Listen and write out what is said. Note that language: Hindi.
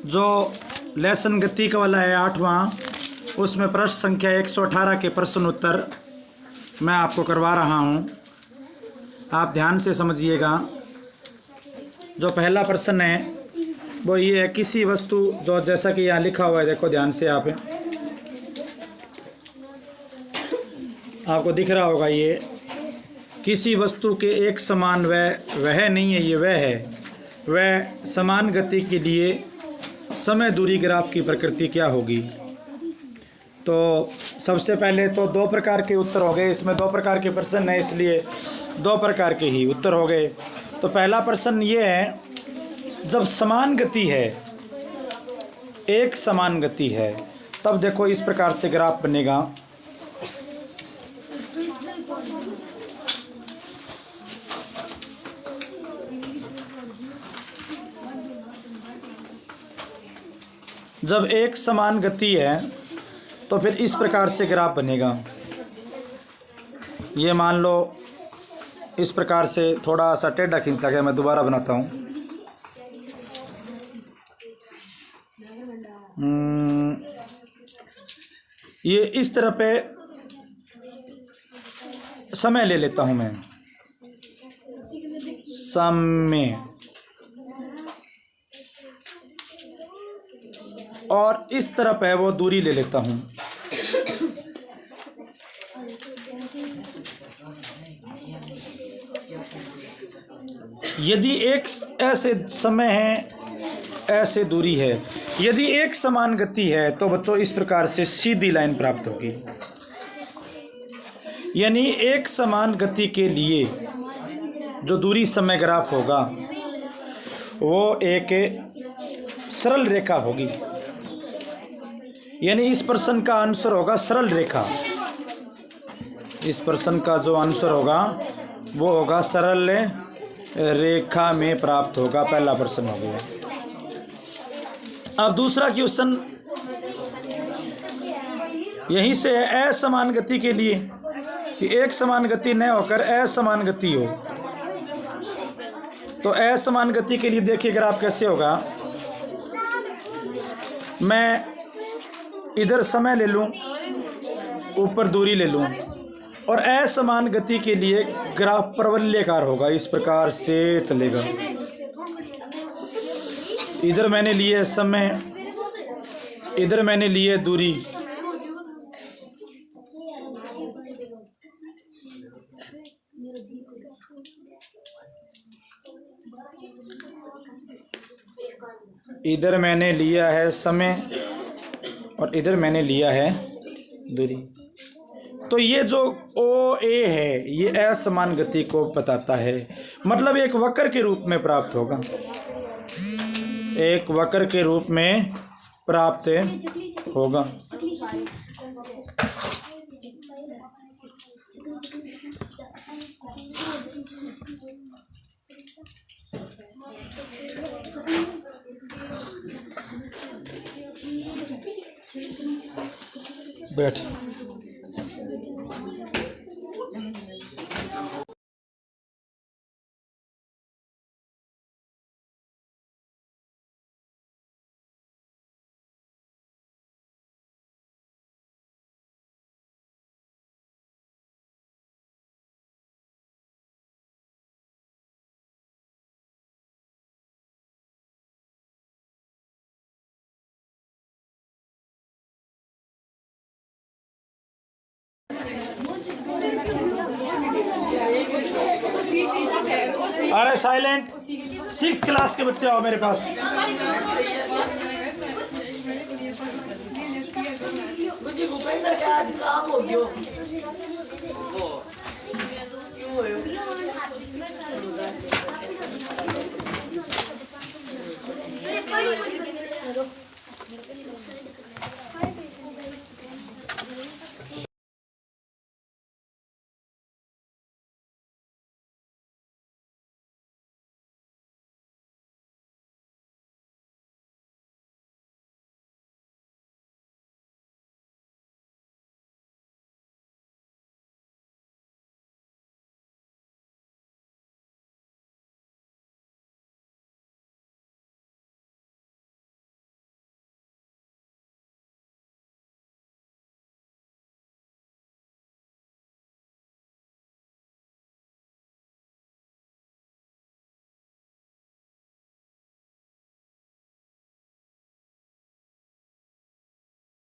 जो लेसन गति का वाला है 8वां, उसमें प्रश्न संख्या 118 के प्रश्न उत्तर मैं आपको करवा रहा हूं। आप ध्यान से समझिएगा। जो पहला प्रश्न है वो ये है, किसी वस्तु, जो जैसा कि यहाँ लिखा हुआ है, देखो ध्यान से आपको दिख रहा होगा, ये किसी वस्तु के एक समान वह नहीं है, ये वह है। वह समान गति के लिए समय दूरी ग्राफ की प्रकृति क्या होगी। तो सबसे पहले तो दो प्रकार के उत्तर हो गए, इसमें दो प्रकार के प्रश्न हैं, इसलिए दो प्रकार के ही उत्तर हो गए। तो पहला प्रश्न ये है, जब समान गति है, एक समान गति है, तब देखो इस प्रकार से ग्राफ बनेगा। जब एक समान गति है तो फिर इस प्रकार से ग्राफ बनेगा। ये मान लो इस प्रकार से थोड़ा सा टेढ़ा खींचा गया, मैं दोबारा बनाता हूँ। ये इस तरह पे समय ले लेता हूँ मैं, समय, और इस तरफ है वो दूरी ले लेता हूँ। यदि एक ऐसे समय है, ऐसे दूरी है, यदि एक समान गति है तो बच्चों इस प्रकार से सीधी लाइन प्राप्त होगी। यानी एक समान गति के लिए जो दूरी समय ग्राफ होगा वो एक सरल रेखा होगी। यानी इस प्रश्न का आंसर होगा सरल रेखा। इस प्रश्न का जो आंसर होगा वो होगा सरल रेखा में प्राप्त होगा। पहला प्रश्न हो गया। अब दूसरा क्वेश्चन यहीं से है, असमान गति के लिए, कि एक समान गति न होकर असमान गति हो। तो असमान गति के लिए देखिए ग्राफ कैसे होगा। मैं इधर समय ले लूं, ऊपर दूरी ले लूं, और असमान गति के लिए ग्राफ परवलयाकार होगा, इस प्रकार से चलेगा। इधर मैंने लिए समय, इधर मैंने लिए दूरी। इधर मैंने लिया है समय और इधर मैंने लिया है दूरी। तो ये जो ओ ए है ये असमान गति को बताता है, मतलब एक वक्र के रूप में प्राप्त होगा, एक वक्र के रूप में प्राप्त होगा। बैठ। अरे साइलेंट, 6th क्लास के बच्चे आओ मेरे पास। मुझे भूपेंद्र का आज काम हो गया।